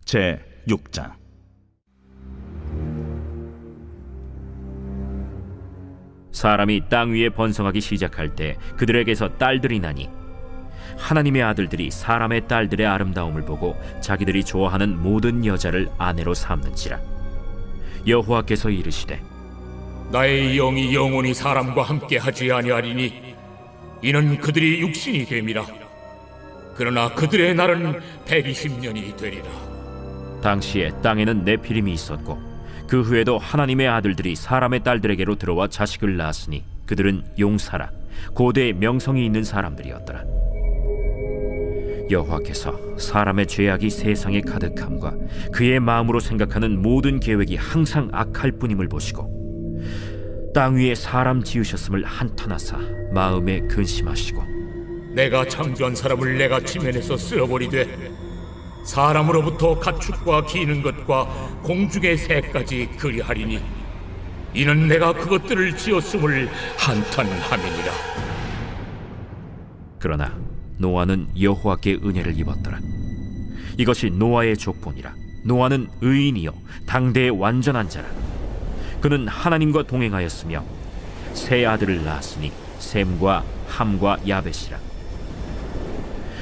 제 6장. 사람이 땅 위에 번성하기 시작할 때 그들에게서 딸들이 나니 하나님의 아들들이 사람의 딸들의 아름다움을 보고 자기들이 좋아하는 모든 여자를 아내로 삼는지라. 여호와께서 이르시되 나의 영이 영원히 사람과 함께 하지 아니하리니 이는 그들이 육신이 됨이라. 그러나 그들의 날은 120년이 되리라. 당시에 땅에는 네피림이 있었고 그 후에도 하나님의 아들들이 사람의 딸들에게로 들어와 자식을 낳았으니 그들은 용사라 고대의 명성이 있는 사람들이었더라. 여호와께서 사람의 죄악이 세상에 가득함과 그의 마음으로 생각하는 모든 계획이 항상 악할 뿐임을 보시고 땅 위에 사람 지으셨음을 한탄하사 마음에 근심하시고 내가 창조한 사람을 내가 지면에서 쓸어버리되 사람으로부터 가축과 기는 것과 공중의 새까지 그리하리니 이는 내가 그것들을 지었음을 한탄함이니라. 그러나 노아는 여호와께 은혜를 입었더라. 이것이 노아의 족본이라. 노아는 의인이요 당대의 완전한 자라. 그는 하나님과 동행하였으며 세 아들을 낳았으니 셈과 함과 야벳이라.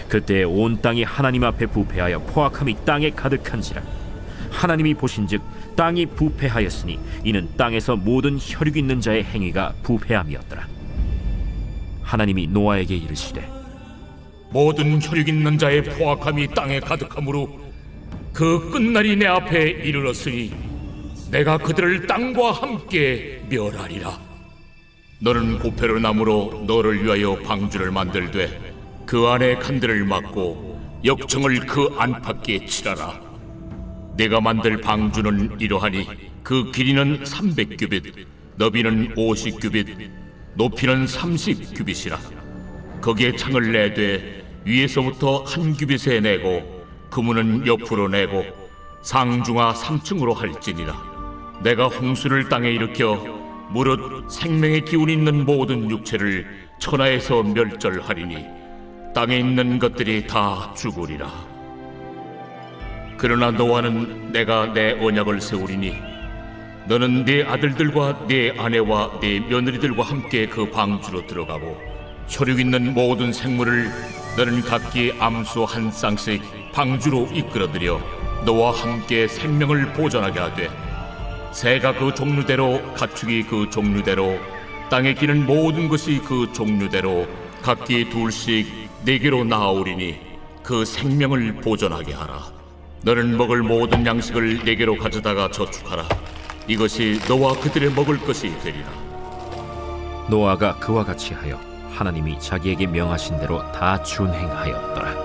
그때 온 땅이 하나님 앞에 부패하여 포악함이 땅에 가득한지라. 하나님이 보신즉 땅이 부패하였으니 이는 땅에서 모든 혈육 있는 자의 행위가 부패함이었더라. 하나님이 노아에게 이르시되 모든 혈육 있는 자의 포악함이 땅에 가득함으로 그 끝날이 내 앞에 이르렀으니 내가 그들을 땅과 함께 멸하리라. 너는 고페르 나무로 너를 위하여 방주를 만들되 그 안에 칸들을 막고 역청을 그 안팎에 칠하라. 내가 만들 방주는 이러하니 그 길이는 300규빗, 너비는 50규빗, 높이는 30규빗이라. 거기에 창을 내되 위에서부터 한 규빗에 내고 그문은 옆으로 내고 상중하 3층으로 할지니라. 내가 홍수를 땅에 일으켜 무릇 생명의 기운이 있는 모든 육체를 천하에서 멸절하리니 땅에 있는 것들이 다 죽으리라. 그러나 노아는 내가 내 언약을 세우리니 너는 네 아들들과 네 아내와 네 며느리들과 함께 그 방주로 들어가고 혈육 있는 모든 생물을 너는 각기 암수 한 쌍씩 방주로 이끌어들여 너와 함께 생명을 보존하게 하되 새가 그 종류대로 가축이 그 종류대로 땅에 기는 모든 것이 그 종류대로 각기 둘씩 내게로 나아오리니 그 생명을 보존하게 하라. 너는 먹을 모든 양식을 내게로 가져다가 저축하라. 이것이 너와 그들의 먹을 것이 되리라. 노아가 그와 같이 하여 하나님이 자기에게 명하신 대로 다 준행하였더라.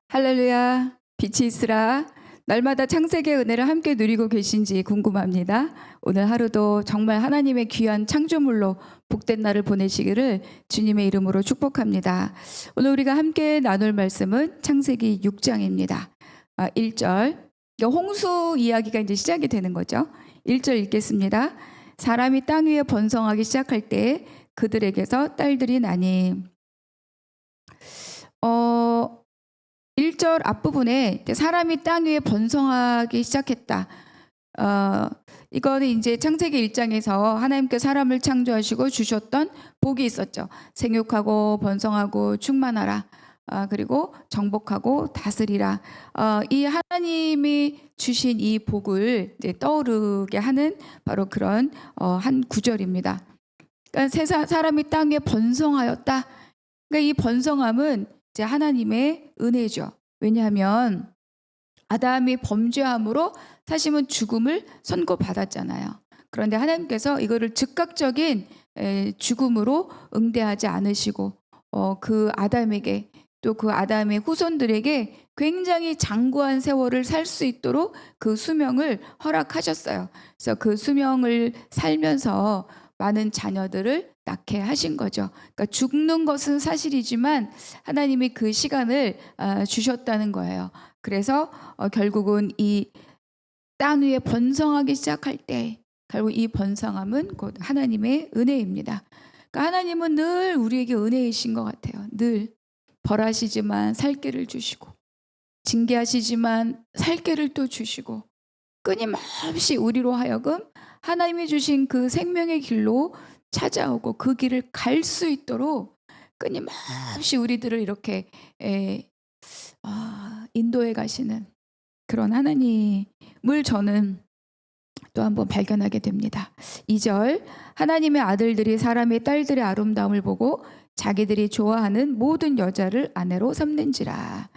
할렐루야. 빛이 있으라. 날마다 창세기의 은혜를 함께 누리고 계신지 궁금합니다. 오늘 하루도 정말 하나님의 귀한 창조물로 복된 날을 보내시기를 주님의 이름으로 축복합니다. 오늘 우리가 함께 나눌 말씀은 창세기 6장입니다. 1절. 홍수 이야기가 이제 시작이 되는 거죠. 1절 읽겠습니다. 사람이 땅 위에 번성하기 시작할 때 그들에게서 딸들이 나니. 1절 앞부분에 사람이 땅 위에 번성하기 시작했다. 이거는 이제 창세기 1장에서 하나님께 사람을 창조하시고 주셨던 복이 있었죠. 생육하고 번성하고 충만하라. 그리고 정복하고 다스리라. 이 하나님이 주신 이 복을 이제 떠오르게 하는 바로 그런 한 구절입니다. 그러니까 사람이 땅 위에 번성하였다. 그러니까 이 번성함은 이제 하나님의 은혜죠. 왜냐하면 아담이 범죄함으로 사실은 죽음을 선고받았잖아요. 그런데 하나님께서 이거를 즉각적인 죽음으로 응대하지 않으시고 그 아담에게 또 그 아담의 후손들에게 굉장히 장구한 세월을 살 수 있도록 그 수명을 허락하셨어요. 그래서 그 수명을 살면서 많은 자녀들을 낳게 하신 거죠. 그러니까 죽는 것은 사실이지만 하나님이 그 시간을 주셨다는 거예요. 그래서 결국은 이 땅 위에 번성하기 시작할 때 결국 이 번성함은 곧 하나님의 은혜입니다. 그러니까 하나님은 늘 우리에게 은혜이신 것 같아요. 늘 벌하시지만 살 길을 주시고, 징계하시지만 살 길을 또 주시고, 끊임없이 우리로 하여금 하나님이 주신 그 생명의 길로 찾아오고 그 길을 갈 수 있도록 끊임없이 우리들을 이렇게 인도해 가시는 그런 하나님을 저는 또 한번 발견하게 됩니다. 2절, 하나님의 아들들이 사람의 딸들의 아름다움을 보고 자기들이 좋아하는 모든 여자를 아내로 삼는지라.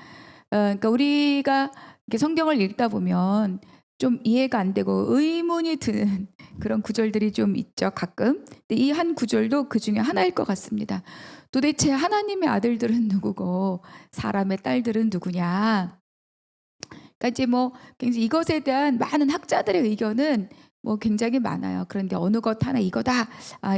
그러니까 우리가 이렇게 성경을 읽다 보면 좀 이해가 안 되고 의문이 드는 그런 구절들이 좀 있죠, 가끔. 근데 이 한 구절도 그 중에 하나일 것 같습니다. 도대체 하나님의 아들들은 누구고 사람의 딸들은 누구냐? 그러니까 이제 뭐 굉장히 이것에 대한 많은 학자들의 의견은 뭐 굉장히 많아요. 그런데 어느 것 하나 이거다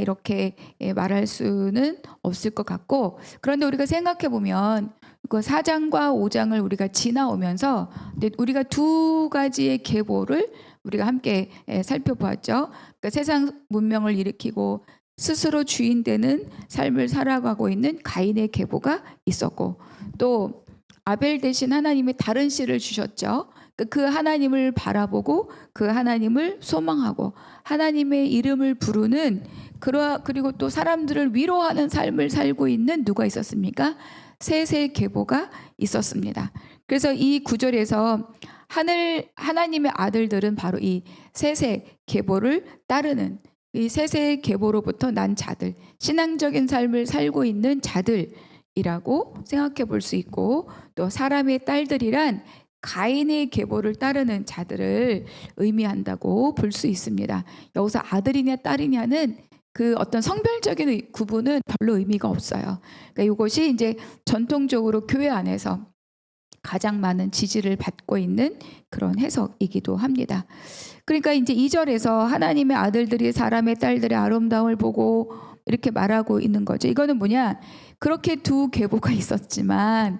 이렇게 말할 수는 없을 것 같고, 그런데 우리가 생각해 보면 그 4장과 5장을 우리가 지나오면서 우리가 두 가지의 계보를 우리가 함께 살펴보았죠. 그러니까 세상 문명을 일으키고 스스로 주인 되는 삶을 살아가고 있는 가인의 계보가 있었고, 또 아벨 대신 하나님이 다른 씨를 주셨죠. 그 하나님을 바라보고 그 하나님을 소망하고 하나님의 이름을 부르는, 그리고 또 사람들을 위로하는 삶을 살고 있는 누가 있었습니까? 셋의 계보가 있었습니다. 그래서 이 구절에서 하나님의 아들들은 바로 이 셋의 계보를 따르는, 이 셋의 계보로부터 난 자들, 신앙적인 삶을 살고 있는 자들이라고 생각해 볼 수 있고, 또 사람의 딸들이란 가인의 계보를 따르는 자들을 의미한다고 볼 수 있습니다. 여기서 아들이냐 딸이냐는 그 어떤 성별적인 구분은 별로 의미가 없어요. 그러니까 이것이 이제 전통적으로 교회 안에서 가장 많은 지지를 받고 있는 그런 해석이기도 합니다. 그러니까 이제 2절에서 하나님의 아들들이 사람의 딸들의 아름다움을 보고 이렇게 말하고 있는 거죠. 이거는 뭐냐? 그렇게 두 계보가 있었지만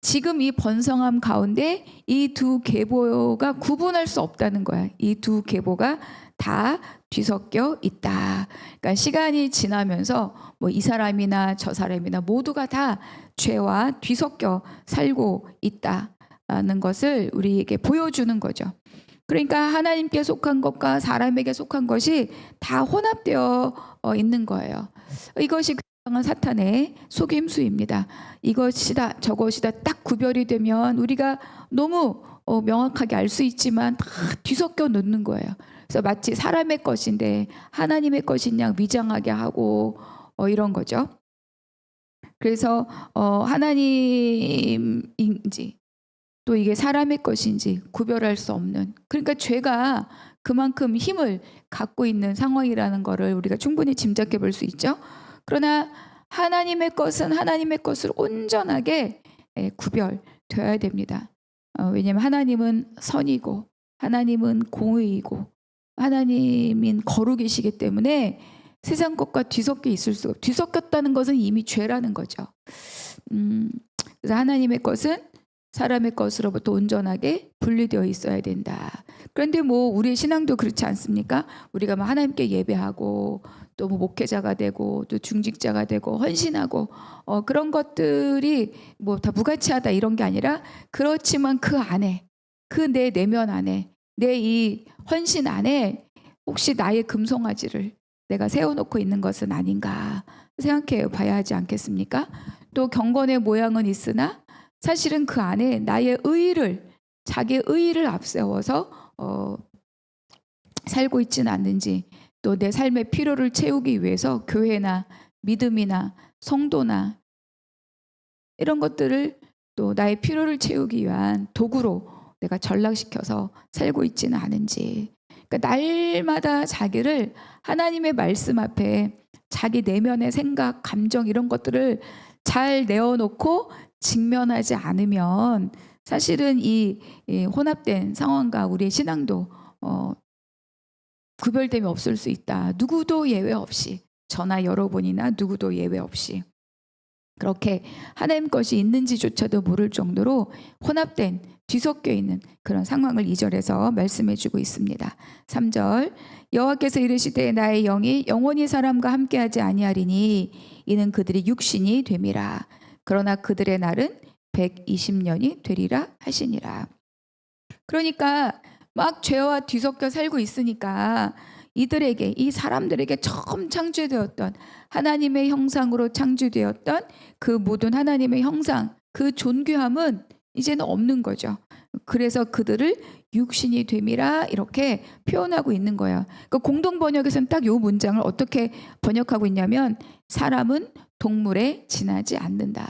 지금 이 번성함 가운데 이 두 계보가 구분할 수 없다는 거야. 이 두 계보가 다 뒤섞여 있다. 그러니까 시간이 지나면서 뭐 이 사람이나 저 사람이나 모두가 다 죄와 뒤섞여 살고 있다는 것을 우리에게 보여주는 거죠. 그러니까 하나님께 속한 것과 사람에게 속한 것이 다 혼합되어 있는 거예요. 이것이 굉장한 사탄의 속임수입니다. 이것이다 저것이다 딱 구별이 되면 우리가 너무 명확하게 알 수 있지만 다 뒤섞여 놓는 거예요. 그래서 마치 사람의 것인데 하나님의 것인 양 위장하게 하고 이런 거죠. 그래서 하나님인지 또 이게 사람의 것인지 구별할 수 없는, 그러니까 죄가 그만큼 힘을 갖고 있는 상황이라는 것을 우리가 충분히 짐작해 볼 수 있죠. 그러나 하나님의 것은 하나님의 것으로 온전하게 구별되어야 됩니다. 왜냐하면 하나님은 선이고 하나님은 공의이고 하나님인 거룩이시기 때문에 세상 것과 뒤섞여 있을 수가, 뒤섞였다는 것은 이미 죄라는 거죠. 그래서 하나님의 것은 사람의 것으로부터 온전하게 분리되어 있어야 된다. 그런데 뭐 우리의 신앙도 그렇지 않습니까? 우리가 뭐 하나님께 예배하고 또 뭐 목회자가 되고 또 중직자가 되고 헌신하고 그런 것들이 뭐 다 무가치하다 이런 게 아니라, 그렇지만 그 안에, 그 내 내면 안에, 내 이 헌신 안에 혹시 나의 금송아지를 내가 세워놓고 있는 것은 아닌가 생각해 봐야 하지 않겠습니까? 또 경건의 모양은 있으나 사실은 그 안에 나의 의의를, 자기의 의의를 앞세워서 살고 있지는 않는지, 또 내 삶의 필요를 채우기 위해서 교회나 믿음이나 성도나 이런 것들을 또 나의 필요를 채우기 위한 도구로 내가 전락시켜서 살고 있지는 않은지. 그러니까 날마다 자기를 하나님의 말씀 앞에 자기 내면의 생각, 감정 이런 것들을 잘 내어놓고 직면하지 않으면 사실은 이 혼합된 상황과 우리의 신앙도 구별됨이 없을 수 있다. 누구도 예외 없이, 저나 여러분이나 누구도 예외 없이 그렇게 하나님 것이 있는지조차도 모를 정도로 혼합된, 뒤섞여 있는 그런 상황을 2절에서 말씀해 주고 있습니다. 3절 여호와께서 이르시되 나의 영이 영원히 사람과 함께하지 아니하리니 이는 그들이 육신이 됨이라. 그러나 그들의 날은 120년이 되리라 하시니라. 그러니까 막 죄와 뒤섞여 살고 있으니까 이들에게, 이 사람들에게 처음 창조되었던 하나님의 형상으로 창조되었던 그 모든 하나님의 형상, 그 존귀함은 이제는 없는 거죠. 그래서 그들을 육신이 됨이라 이렇게 표현하고 있는 거예요. 그러니까 공동 번역에서는 딱 이 문장을 어떻게 번역하고 있냐면 사람은 동물에 지나지 않는다.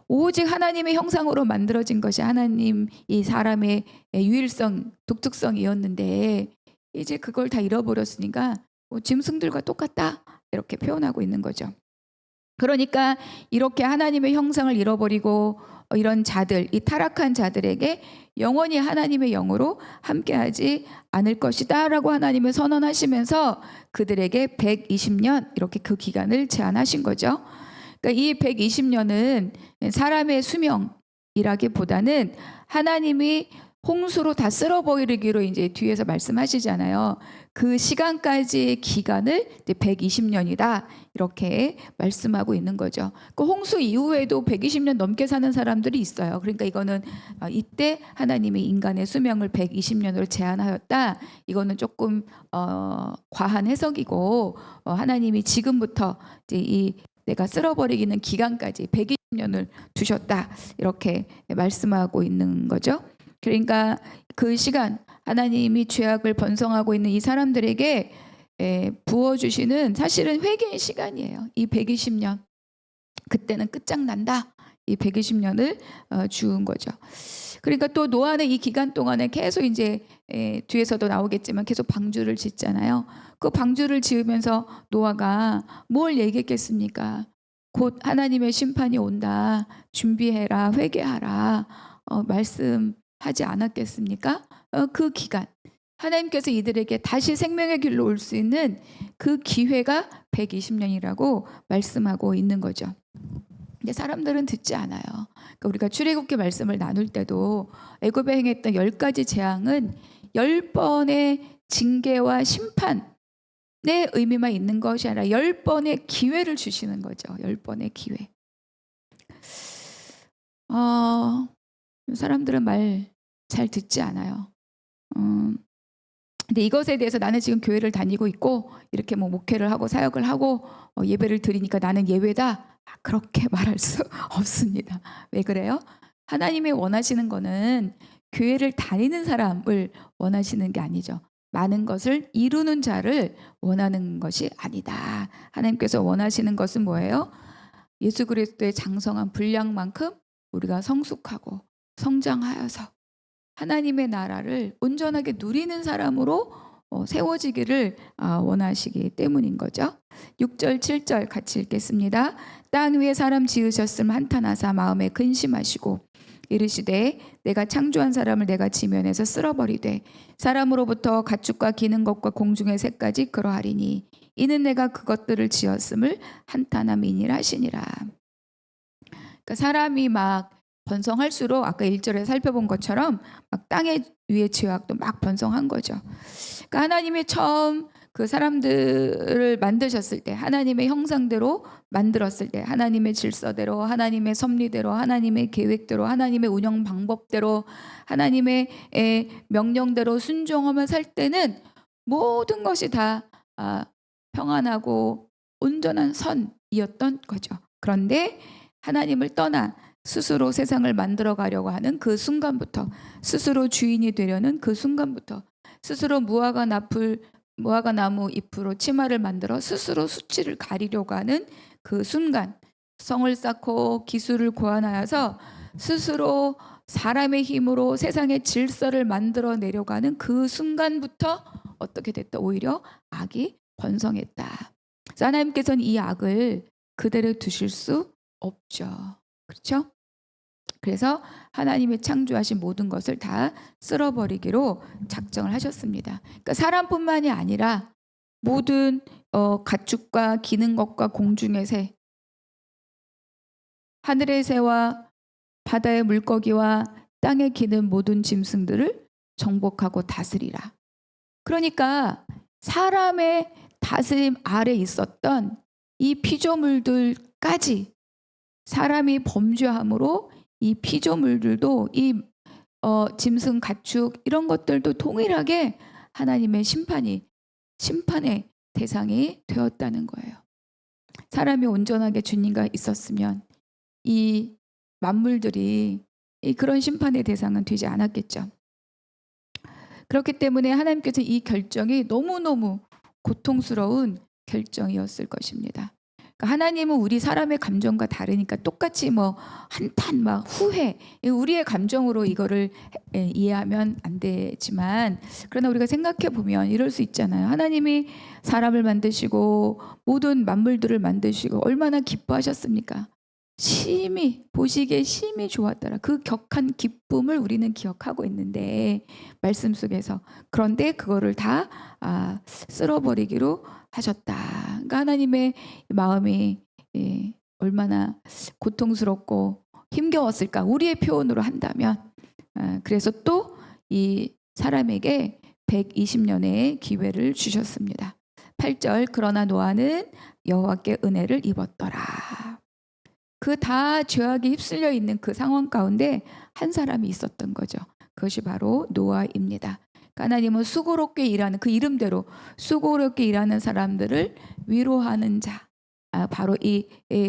오직 하나님의 형상으로 만들어진 것이 하나님 이 사람의 유일성, 독특성이었는데 이제 그걸 다 잃어버렸으니까 짐승들과 똑같다 이렇게 표현하고 있는 거죠. 그러니까 이렇게 하나님의 형상을 잃어버리고 이런 자들, 이 타락한 자들에게 영원히 하나님의 영으로 함께하지 않을 것이다 라고 하나님은 선언하시면서 그들에게 120년 이렇게 그 기간을 제한하신 거죠. 그러니까 이 120년은 사람의 수명이라기보다는 하나님이 홍수로 다 쓸어버리기로 이제 뒤에서 말씀하시잖아요. 그 시간까지의 기간을 120년이다 이렇게 말씀하고 있는 거죠. 그 홍수 이후에도 120년 넘게 사는 사람들이 있어요. 그러니까 이거는 이때 하나님이 인간의 수명을 120년으로 제한하였다. 이거는 조금 과한 해석이고 하나님이 지금부터 이제 이 내가 쓸어버리기는 기간까지 120년을 두셨다 이렇게 말씀하고 있는 거죠. 그러니까 그 시간 하나님이 죄악을 번성하고 있는 이 사람들에게 부어주시는 사실은 회개의 시간이에요. 이 120년 그때는 끝장난다. 이 120년을 주은 거죠. 그러니까 또 노아는 이 기간 동안에 계속 이제 뒤에서도 나오겠지만 계속 방주를 짓잖아요. 그 방주를 지으면서 노아가 뭘 얘기했겠습니까? 곧 하나님의 심판이 온다. 준비해라, 회개하라. 말씀하지 않았겠습니까? 그 기간 하나님께서 이들에게 다시 생명의 길로 올 수 있는 그 기회가 120년이라고 말씀하고 있는 거죠. 근데 사람들은 듣지 않아요. 그러니까 우리가 출애굽기 말씀을 나눌 때도 애굽에 행했던 10가지 재앙은 10번의 징계와 심판의 의미만 있는 것이 아니라 10번의 기회를 주시는 거죠. 10번의 기회. 사람들은 말 잘 듣지 않아요. 근데 이것에 대해서 나는 지금 교회를 다니고 있고 이렇게 뭐 목회를 하고 사역을 하고 예배를 드리니까 나는 예외다. 그렇게 말할 수 없습니다. 왜 그래요? 하나님이 원하시는 거는 교회를 다니는 사람을 원하시는 게 아니죠. 많은 것을 이루는 자를 원하는 것이 아니다. 하나님께서 원하시는 것은 뭐예요? 예수 그리스도의 장성한 분량만큼 우리가 성숙하고 성장하여서 하나님의 나라를 온전하게 누리는 사람으로 세워지기를 원하시기 때문인 거죠. 6절 7절 같이 읽겠습니다. 땅 위에 사람 지으셨음 한탄하사 마음에 근심하시고 이르시되 내가 창조한 사람을 내가 지면에서 쓸어버리되 사람으로부터 가축과 기는 것과 공중의 새까지 그러하리니 이는 내가 그것들을 지었음을 한탄함이니라 하시니라. 그러니까 사람이 막 번성할수록 아까 1절에 살펴본 것처럼 막 땅의 위의 죄악도 막 번성한 거죠. 그러니까 하나님이 처음 그 사람들을 만드셨을 때 하나님의 형상대로 만들었을 때 하나님의 질서대로 하나님의 섭리대로 하나님의 계획대로 하나님의 운영 방법대로 하나님의 명령대로 순종하며 살 때는 모든 것이 다 평안하고 온전한 선이었던 거죠. 그런데 하나님을 떠나 스스로 세상을 만들어 가려고 하는 그 순간부터 스스로 주인이 되려는 그 순간부터 스스로 무화과 나무 잎으로 치마를 만들어 스스로 수치를 가리려고 하는 그 순간 성을 쌓고 기술을 고안하여서 스스로 사람의 힘으로 세상의 질서를 만들어내려고 하는 그 순간부터 어떻게 됐다? 오히려 악이 번성했다. 그래서 하나님께서는 이 악을 그대로 두실 수 없죠. 그렇죠? 그래서 하나님이 창조하신 모든 것을 다 쓸어버리기로 작정을 하셨습니다. 그러니까 사람뿐만이 아니라 모든 가축과 기는 것과 공중의 새, 하늘의 새와 바다의 물고기와 땅에 기는 모든 짐승들을 정복하고 다스리라. 그러니까 사람의 다스림 아래 있었던 이 피조물들까지 사람이 범죄함으로 이 피조물들도 이 짐승, 가축 이런 것들도 동일하게 하나님의 심판의 대상이 되었다는 거예요. 사람이 온전하게 주님과 있었으면 이 만물들이 그런 심판의 대상은 되지 않았겠죠. 그렇기 때문에 하나님께서 이 결정이 너무너무 고통스러운 결정이었을 것입니다. 그러니까 하나님은 우리 사람의 감정과 다르니까 똑같이 뭐 한탄 막 후회 우리의 감정으로 이거를 이해하면 안 되지만 그러나 우리가 생각해 보면 이럴 수 있잖아요. 하나님이 사람을 만드시고 모든 만물들을 만드시고 얼마나 기뻐하셨습니까? 보시기에 심히 좋았더라. 그 격한 기쁨을 우리는 기억하고 있는데 말씀 속에서 그런데 그거를 다 쓸어버리기로 하셨다. 그러니까 하나님의 마음이 얼마나 고통스럽고 힘겨웠을까. 우리의 표현으로 한다면 그래서 또 이 사람에게 120년의 기회를 주셨습니다. 8절 그러나 노아는 여호와께 은혜를 입었더라. 그 다 죄악에 휩쓸려 있는 그 상황 가운데 한 사람이 있었던 거죠. 그것이 바로 노아입니다. 하나님은 수고롭게 일하는 그 이름대로 수고롭게 일하는 사람들을 위로하는 자 바로 이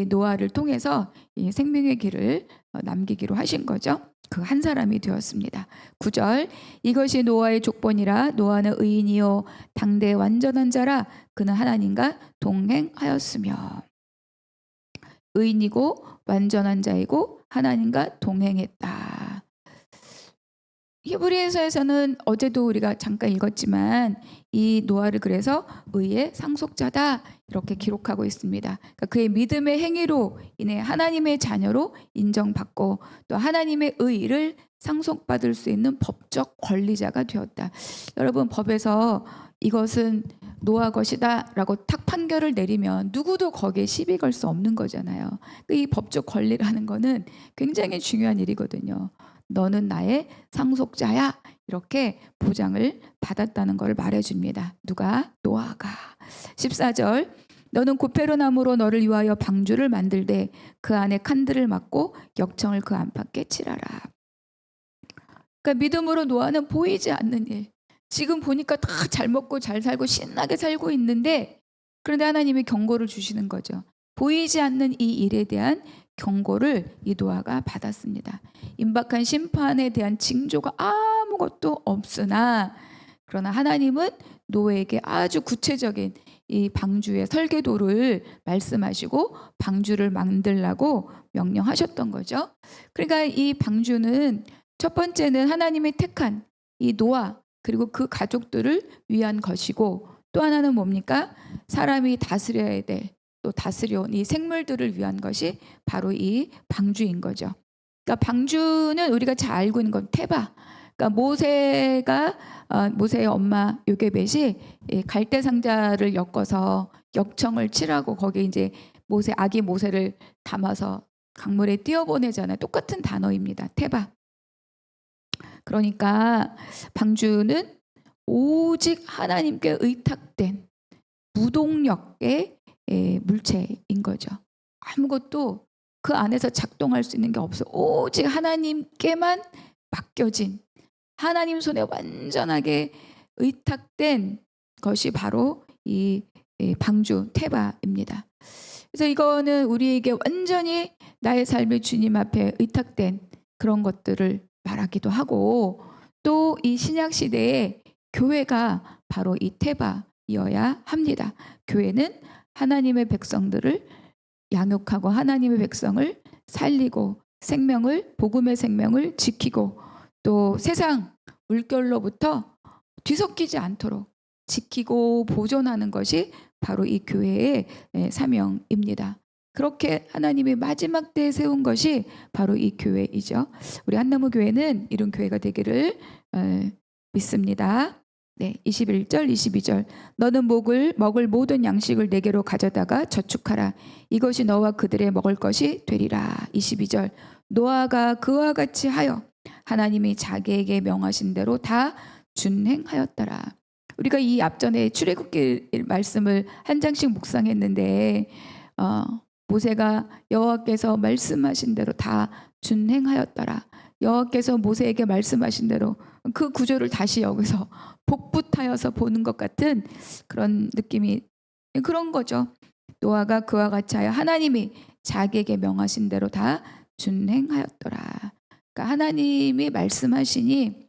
노아를 통해서 이 생명의 길을 남기기로 하신 거죠. 그 한 사람이 되었습니다. 9절 이것이 노아의 족본이라 노아는 의인이요 당대 완전한 자라 그는 하나님과 동행하였으며 의인이고 완전한 자이고 하나님과 동행했다. 히브리서에서는 어제도 우리가 잠깐 읽었지만 이 노아를 그래서 의의 상속자다 이렇게 기록하고 있습니다. 그러니까 그의 믿음의 행위로 인해 하나님의 자녀로 인정받고 또 하나님의 의를 상속받을 수 있는 법적 권리자가 되었다. 여러분 법에서 이것은 노아 것이다 라고 탁 판결을 내리면 누구도 거기에 시비 걸 수 없는 거잖아요. 이 법적 권리라는 거는 굉장히 중요한 일이거든요. 너는 나의 상속자야 이렇게 보장을 받았다는 것을 말해줍니다. 누가? 노아가. 14절 너는 고페르나무로 너를 위하여 방주를 만들되 그 안에 칸들을 막고 역청을 그 안팎에 칠하라. 그러니까 믿음으로 노아는 보이지 않는 일 지금 보니까 다 잘 먹고 잘 살고 신나게 살고 있는데 그런데 하나님이 경고를 주시는 거죠. 보이지 않는 이 일에 대한 경고를 이 노아가 받았습니다. 임박한 심판에 대한 징조가 아무것도 없으나 그러나 하나님은 노아에게 아주 구체적인 이 방주의 설계도를 말씀하시고 방주를 만들라고 명령하셨던 거죠. 그러니까 이 방주는 첫 번째는 하나님이 택한 이 노아 그리고 그 가족들을 위한 것이고 또 하나는 뭡니까? 사람이 다스려야 될 또 다스려온 이 생물들을 위한 것이 바로 이 방주인 거죠. 그러니까 방주는 우리가 잘 알고 있는 건 테바. 그러니까 모세의 엄마 요게벳이 갈대 상자를 엮어서 역청을 칠하고 거기에 이제 아기 모세를 담아서 강물에 띄어보내잖아요. 똑같은 단어입니다. 테바. 그러니까 방주는 오직 하나님께 의탁된 무동력의 물체인 거죠. 아무것도 그 안에서 작동할 수 있는 게 없어. 오직 하나님께만 맡겨진 하나님 손에 완전하게 의탁된 것이 바로 이 방주 테바입니다. 그래서 이거는 우리에게 완전히 나의 삶이 주님 앞에 의탁된 그런 것들을 말하기도 하고 또 이 신약 시대에 교회가 바로 이 테바이어야 합니다. 교회는 하나님의 백성들을 양육하고 하나님의 백성을 살리고 복음의 생명을 지키고 또 세상 물결로부터 뒤섞이지 않도록 지키고 보존하는 것이 바로 이 교회의 사명입니다. 그렇게 하나님이 마지막 때에 세운 것이 바로 이 교회이죠. 우리 한나무 교회는 이런 교회가 되기를 믿습니다. 네, 21절, 22절. 너는 먹을 모든 양식을 내게로 가져다가 저축하라. 이것이 너와 그들의 먹을 것이 되리라. 22절. 노아가 그와 같이 하여 하나님이 자기에게 명하신 대로 다 준행하였더라. 우리가 이 앞전에 출애굽기 말씀을 한 장씩 묵상했는데 모세가 여호와께서 말씀하신 대로 다 준행하였더라. 여호와께서 모세에게 말씀하신 대로 그 구조를 다시 여기서 복붙하여서 보는 것 같은 그런 느낌이 그런 거죠. 노아가 그와 같이 하여 하나님이 자기에게 명하신 대로 다 준행하였더라. 그러니까 하나님이 말씀하시니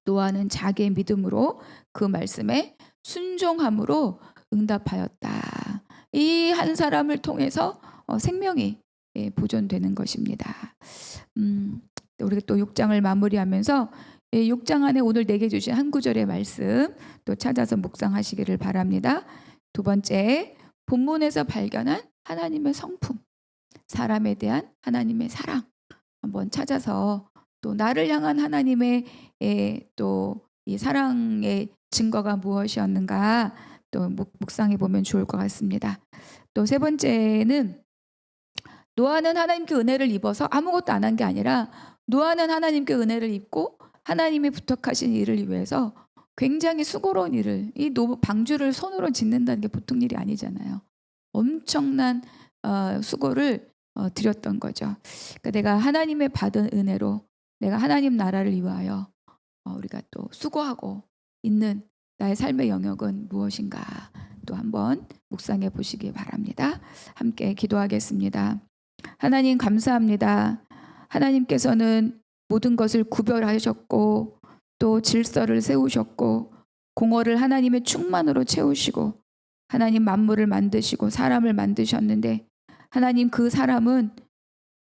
노아는 자기의 믿음으로 그 말씀에 순종함으로 응답하였다. 이 한 사람을 통해서 생명이 보존되는 것입니다. 우리가 또 6장을 마무리하면서 6장 안에 오늘 내게 주신 한 구절의 말씀 또 찾아서 묵상하시기를 바랍니다. 두 번째, 본문에서 발견한 하나님의 성품, 사람에 대한 하나님의 사랑 한번 찾아서 또 나를 향한 하나님의 또 이 사랑의 증거가 무엇이었는가 또 묵상해 보면 좋을 것 같습니다. 또 세 번째는 노아는 하나님께 은혜를 입어서 아무것도 안 한 게 아니라 노아는 하나님께 은혜를 입고 하나님이 부탁하신 일을 위해서 굉장히 수고로운 일을 이 방주를 손으로 짓는다는 게 보통 일이 아니잖아요. 엄청난 수고를 드렸던 거죠. 그러니까 내가 하나님의 받은 은혜로 내가 하나님 나라를 위하여 우리가 또 수고하고 있는 나의 삶의 영역은 무엇인가 또 한번 묵상해 보시기 바랍니다. 함께 기도하겠습니다. 하나님 감사합니다. 하나님께서는 모든 것을 구별하셨고 또 질서를 세우셨고 공허를 하나님의 충만으로 채우시고 하나님 만물을 만드시고 사람을 만드셨는데 하나님 그 사람은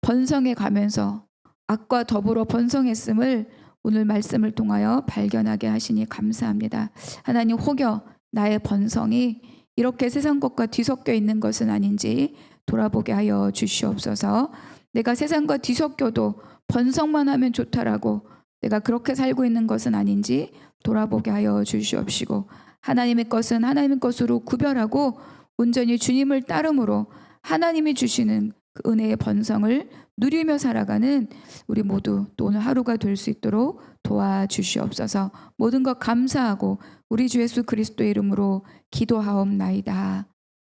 번성해 가면서 악과 더불어 번성했음을 오늘 말씀을 통하여 발견하게 하시니 감사합니다. 하나님 혹여 나의 번성이 이렇게 세상 것과 뒤섞여 있는 것은 아닌지 돌아보게 하여 주시옵소서. 내가 세상과 뒤섞여도 번성만 하면 좋다라고 내가 그렇게 살고 있는 것은 아닌지 돌아보게 하여 주시옵시고 하나님의 것은 하나님의 것으로 구별하고 온전히 주님을 따름으로 하나님이 주시는 그 은혜의 번성을 누리며 살아가는 우리 모두 또 오늘 하루가 될 수 있도록 도와주시옵소서. 모든 것 감사하고 우리 주 예수 그리스도의 이름으로 기도하옵나이다.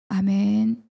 아멘.